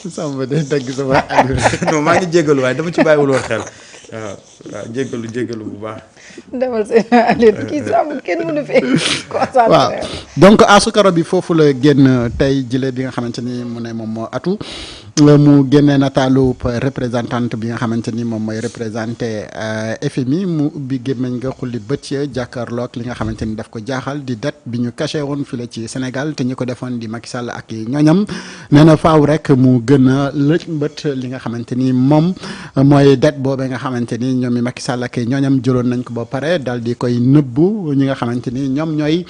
Samba day dagg sama non maa ngi jégalu waaye dama ci bàyyiwul woon xel waaw waaw jégalu bu baax. demal seen Aliou kii Samba kenn mënu fee concentré. waaw donc asukaro bi foofu la génn tey jile bi nga xamante ni mu ne moom moo atu mu génne nataalu représentante bi nga xamante ni moom mooy représenté FMI mu ubbi gémmiñ nga xulli bët ya jàkkaarloog li nga xamante ni daf ko jaaxal di dette bi ñu caché woon fii ci Sénégal te ñu ko defoon di Macky Sall ak ñooñam nee na faaw rek mu gën a lëj mbët li nga xamante ni moom mooy dette boobee nga xamante ni ñoom i Macky Sall ak ñooñam jëloon nañ ko ba pare daal di koy nëbbu ñi nga xamante ni ñoom ñooy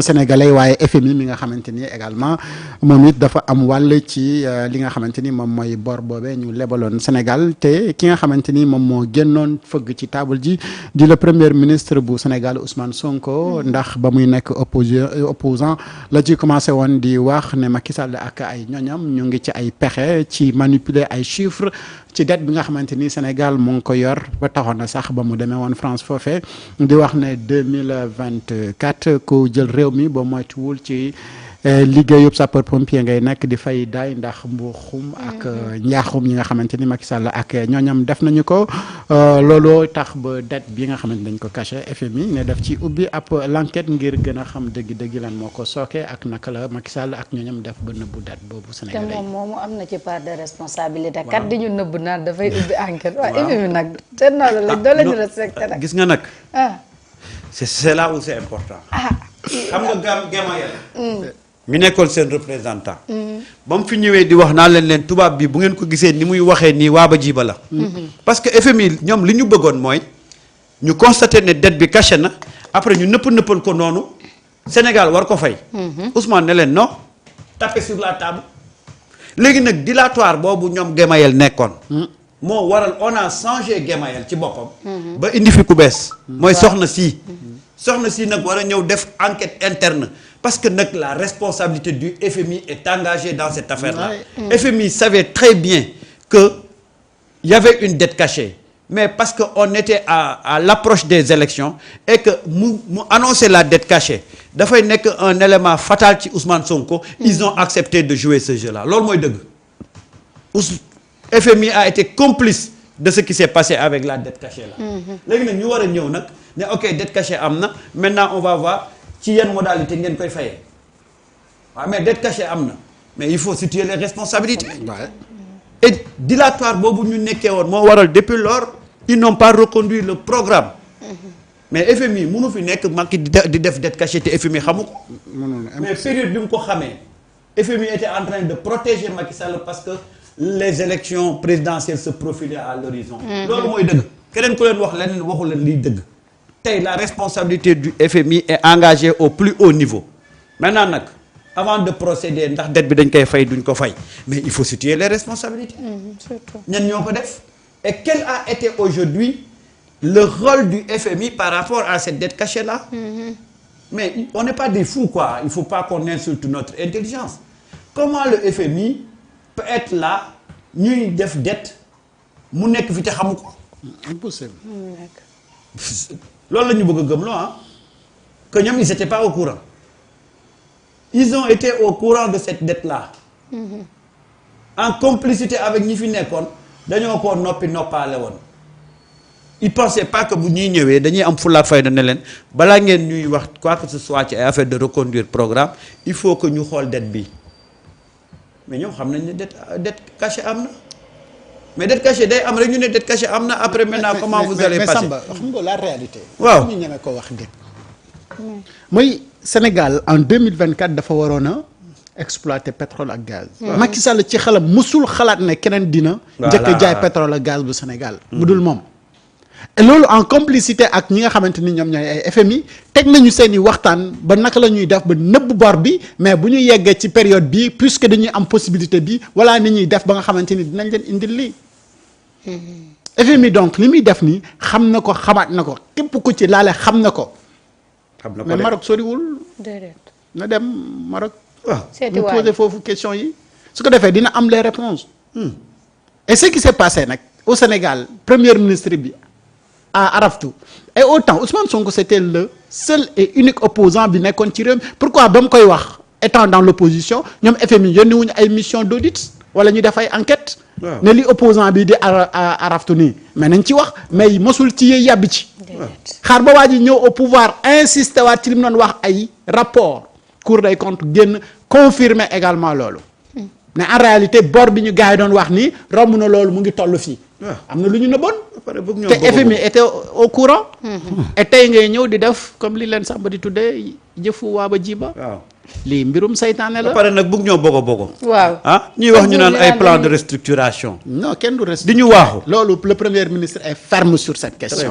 sénégalais waaye FMI mi nga xamante ni également moom it dafa am wàll ci li nga xamante ni moom mooy bor boobee ñu lebaloon Sénégal te ki nga xamante ni moom moo génnoon fëgg ci table ji di le premier ministre bu Sénégal Ousmane Sonko ndax ba muy nekk opposant la ci commencé woon di wax ne Macky Sall ak ay ñoñam ñu ngi ci ay pexe ci manipuler ay chiffres ci dette bi nga xamante ni Sénégal mu ngi ko yor ba taxoon na sax ba mu demee woon France foofee di wax ne 2024 ku jël réew mi ba moytuwul ci liggéeyub sapeur pompier ngay nekk di fay daay ndax mbuuxum ak njaaxum yi nga xamante ni Macky Sall ak ñooñam def nañu ko looloo tax ba dette bi nga xamante dañ ko caché FMI ne daf ci ubbi ab l'enquête ngir gën a xam dëgg-dëgg lan moo ko sooke ak naka la Macky Sall ak ñooñam def ba nëbbu dette boobu Sénégal te moom moomu am na ci part de responsabilité. kat di ñu nëbb naan dafay ubbi enquête. waaw FMI nag seen naa la doo leen di respecté nag. gis nga nag. ah c'est là où c'est important. xam nga Gemayel mi nekkoon seen représentant. ba mu fi ñëwee di wax naa leen tubaab bi bu ngeen ko gisee ni muy waxee nii waaba jiba la. parce que FMI ñoom li ñu bëggoon mooy ñu constater ne dette bi caché na après ñu nëppal ko noonu Sénégal war ko fay. Ousmane ne leen non taper sur la table. léegi nag dilatoire boobu ñoom Gemayel nekkoon. moo waral on a changé Gemayel ci boppam. ba indi fi ku bees. mooy soxna si. soxna si nag war a ñëw def enquête interne. Parce que la responsabilité du FMI est engagée dans cette affaire-là. FMI savait très bien qu'il y avait une dette cachée. Mais parce qu'on était à l'approche des élections et que nous annoncer la dette cachée, dafay nekk un élément fatal ci Ousmane Sonko, ils ont accepté de jouer ce jeu-là. Loolu mooy dëgg. FMI a été complice de ce qui s'est passé avec la dette cachée là. Léegi nag ñu war a ñëw nag ne ok dette cachée am na maintenant on va voir ci yenn modalité ngeen koy fayee waaw mais dette cachée am na mais il faut situer les responsabilités. Et dilatoire boobu ñu nekkee woon moo waral depuis lors ils n'ont pas reconduit le programme. mais FMI mënu fi nekk Macky di def dette cachée te FMI xamu ko. mais période bi mu ko xamee FMI était en train de protéger Macky Sall parce que les élections présidentielles se profilaient à l'horizon. loolu mooy dëgg keneen ku leen wax leneen waxu leen liy dëgg. tey la responsabilité du FMI est engagée au plus haut niveau maintenant nag avant de procéder ndax dette bi dañ koy fay duñ ko fay mais il faut situer les responsabilités. surtout ñan ñoo ko def. et quel a été aujourd'hui le rôle du FMI par rapport à cette dette cachée là. mais on n'est pas des fous quoi il faut pas qu'on insulte notre intelligence comment le FMI peut être là ñuy def dette mu nekk fi te xamu ko. impossible. loolu la ñu bëgg a gëm loo que ñoom ils étaient pas au courant ils ont été au courant de cette dette là en complicité avec ñi fi nekkoon dañoo ko noppaale woon ils pensaient pas que bu ñuy ñëwee dañuy am fulla ak fayda ne leen balaa ngeen ñuy wax quoi que ce soit ci ay affaire de reconduire programme il faut que ñu xool dette bi mais ñoom xam nañ ne dette cachée am na mais dette cachée day am rek ñu ne dette cachée am na après maintenant comment vous allez passer. mais Samba xam nga la réalité. waaw ñu ñeme ko wax dëgg. mooy Sénégal en 2024 dafa waroon a exploiter pétrole ak gaz. Macky Sall ci xelam musul xalaat ne keneen dina. njëkk a jaay pétrole ak gaz bu Sénégal. bu dul moom. et loolu en complicité ak ñi nga xamante ni ñoom ñooy ay FMI teg nañu seen i waxtaan ba naka la ñuy def ba nëbb bor bi mais bu ñu yeggee ci période bi puisque dañuy am possibilité bi wala ni ñuy def ba nga xamante ni dinañ leen indil lii. FMI donc li muy def nii xam na ko xamaat na ko képp ku ci laale xam na ko. xam na ko mais Maroc soriwul. déedéet. na dem Maroc. waaw seeti ñu waay poser foofu question yi. su ko defee dina am les réponses et ce qui s'est passé nag au Sénégal premier ministre bi à araftu et autant Ousmane Sonko c'était le seul et unique opposant bi nekkoon ci réew mi pourquoi ba mu koy wax étant dans l'opposition ñoom FMI yónni wuñu ay mission d'audit wala ñu def ay enquête ne li opposant bi di araftu nii mais nañ ci wax mais mosul ci yee yàbbi ci xaar ba waa ji ñëw au pouvoir insister waat ci li mu doon wax ay rapport Cour des comptes génn confirmer également loolu mais en réalité bor bi ñu gars yi doon wax ni romb na loolu mu ngi toll fii am na lu ñu nëbboon te FMI était au courant et tey ngay ñëw di def comme li leen Samba di tuddee jëfu waaba jiba lii mbirum saytaane la. ba pare nag bëgg ñoo bogo. waaw ñuy wax ñu naan ay plan de restructuration. non kenn du di ñu waaxu. loolu le premier ministre est ferme sur cette question.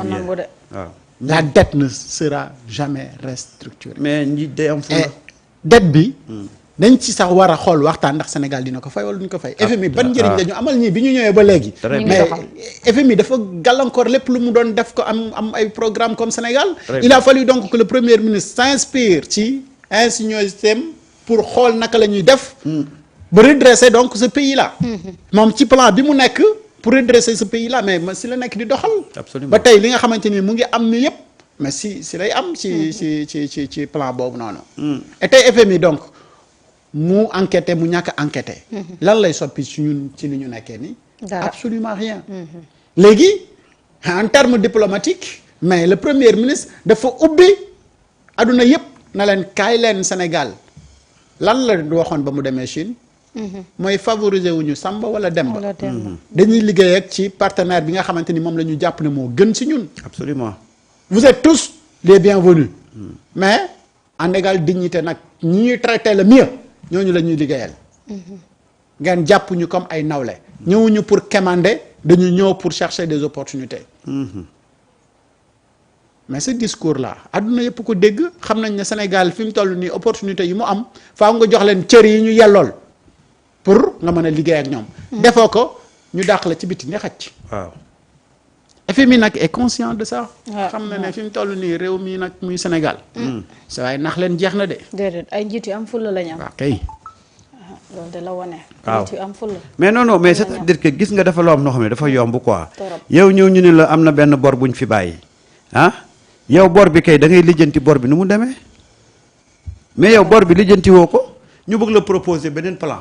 waaw. la dette ne sera jamais restructurée. mais ñi day am fu dette bi. dañ ci sax war a xool waxtaan ndax Sénégal dina ko fay wala duñ ko fay. FMI ban njëriñ la ñu amal ñii bi ñu ñëwee ba léegi. mais FMI dafa gàllankoor lépp lu mu doon def ko am ay programme comme Sénégal. il a fallu donc que le premier ministre s'inspire ci ingéniosité pour xool naka la ñuy def. ba redresser donc ce pays là. moom ci plan bi mu nekk pour redresser ce pays là mais si la nekk di doxal. absolument ba tey li nga xamante ni mu ngi am ni yëpp mais si lay am. ci plan boobu noonu. et tey FMI donc. mu enquêté mu ñàkk a enquêté. lan lay soppi ci ñun ci li ñu nekkee nii. absolument rien. léegi en termes diplomatiques mais le premier ministre dafa ubbi adduna yëpp na leen kaay leen Sénégal lan la waxoon ba mu demee Chine. mooy favoriser wu ñu Samba wala Demba. dañuy liggéey ak ci partenaire bi nga xamante ni moom la ñu jàpp ne moo gën ci ñun. absolument. vous êtes tous les bienvenus. mais en égale dignité nag ñi ñuy traité le mieux. ñooñu la ñuy liggéeyal. ngeen jàpp ñu comme ay nawle. ñëwuñu pour quémander dañu ñëw pour chercher des opportunités. mais ce discours là adduna yëpp ko dégg xam nañ ne Sénégal fi mu toll nii opportunité yi mu am faaw nga jox leen cër yi ñu yellool pour nga mën a liggéey ak ñoom. defoo ko ñu dàq la ci biti ne xacc. waaw. FMI nag est conscient de ça. xam na ne fi mu toll nii réew mi nag muy Sénégal. sa waay nax leen jeex na de. déedéet ay njiit yu am fulla lañ am. waaw kay. loolu de la wane. waaw njiit yu am fulla. mais non mais c'est-à-dire que gis nga dafa loo am noo xam ne dafa yomb quoi. yow ñëw ñu ne la am na benn bor buñ fi bàyyi yow bor bi kay da ngay lijjanti bor bi nu mu demee mais yow bor bi lijjanti woo ko ñu bëgg la proposer beneen plan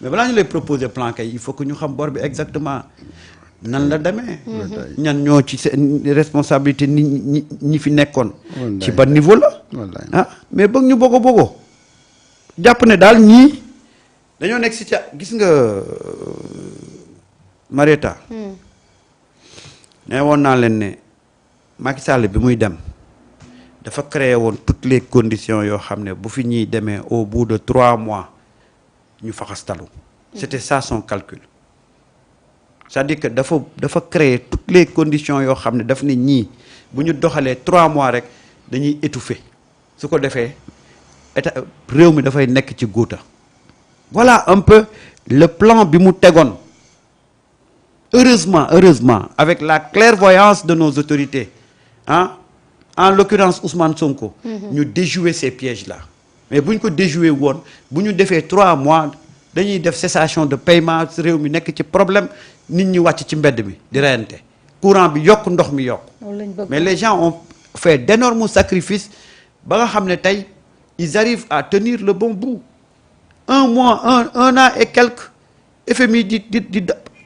mais balaa ñu lay proposer plan kay il faut que ñu xam bor bi exactement. nan la demee. ñan ñoo ci seen responsabilité ñi fi nekkoon. ci ban niveau la. mais bëgg ñu bogo jàpp ne daal ñii dañoo nekk si ca gis nga Marieta. ne woon naa leen ne Macky Sall bi muy dem dafa créé woon toutes les conditions yoo xam ne bu fi ñuy demee au bout de 3 mois ñu faxastalu. c'était ça son calcul. c'est-à-dire que dafa créer toutes les conditions yoo xam ne daf ne ñii bu ñu doxalee 3 mois rek dañuy étouffer su ko defee état réew mi dafay nekk ci guuta voilà un peu le plan bi mu tegoon heureusement avec la clairvoyance de nos autorités en l'occurrence Ousmane Sonko. ñu déjouer ces pièges là mais bu ñu ko déjouer woon bu ñu defee 3 mois dañuy def cessation de paiement réew mi nekk ci problème. nit ñi wàcc ci mbedd mi di reyante courant bi yokk ndox mi yokk mais les gens ont fait d'énormes sacrifices ba nga xam ne tey ils arrivent à tenir le bon bout 1 mois un an et quelques FMI di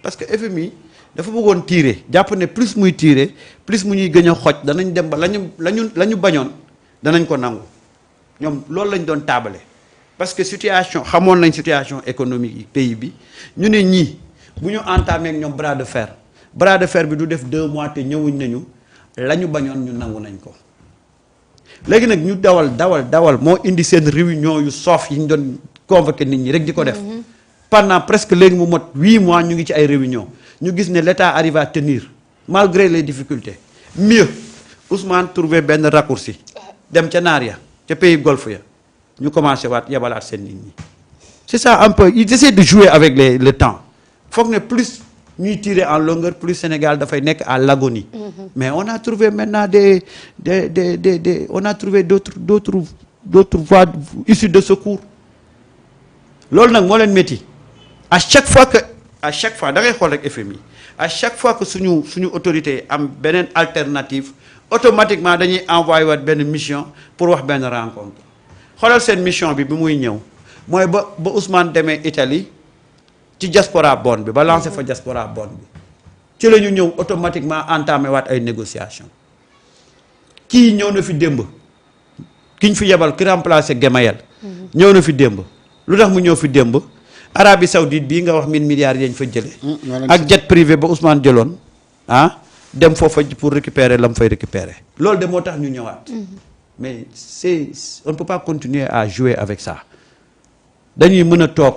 parce que FMI dafa bëggoon tirer jàpp ne plus muy tirer plus mu ñuy gën a xoj danañ dem ba la ñu bañoon danañ ko nangu ñoom loolu lañ doon taabale parce que situation xamoon nañ situation économique yi pays bi ñu ne ñii bu ñu entamé ak ñoom bras de fer bi du def 2 mois te ñëwuñ nañu la ñu bañoon ñu nangu nañ ko léegi nag ñu dawal moo indi seen réunion yu soof yi ñu doon convoqué nit ñi rek di ko def pendant presque léegi mu mot 8 mois ñu ngi ci ay réunion ñu gis ne l'État arrive à tenir malgré les difficultés mieux Ousmane trouvé benn raccourci dem ca naar ya ca pays golfe ya ñu commencé waat yebalaat seen nit ñi c'est ça un peu ils essaient de jouer avec le temps foog ne plus ñuy tirer en longueur plus Sénégal dafay nekk à l'agonie. Mais on a trouvé maintenant on a trouvé d'autres voies issues de secours. loolu nag moo leen métti à chaque fois da ngay xool rek FMI à chaque fois que suñu autorité am beneen alternative automatiquement dañuy envoyé waat benn mission pour wax benn rencontre xoolal seen mission bi muy ñëw mooy ba Ousmane demee Italie ci diaspora bond bi ba lancé fa diaspora bond bi ci la ñu ñëw automatiquement entamé waat ay négociations kii ñëw na fi démb ki ñu fi yebal ki remplacé Gemayel ñëw na fi démb lu tax mu ñëw fi démb Arabie Saoudite bii nga wax 1000 milliards yañ fa jële ak jet privé ba Ousmane jëloon dem foofa pour récupérer la mu fay récupérer loolu de moo tax ñu ñëwaat mais on ne peut pas continuer à jouer avec ça dañuy mën a toog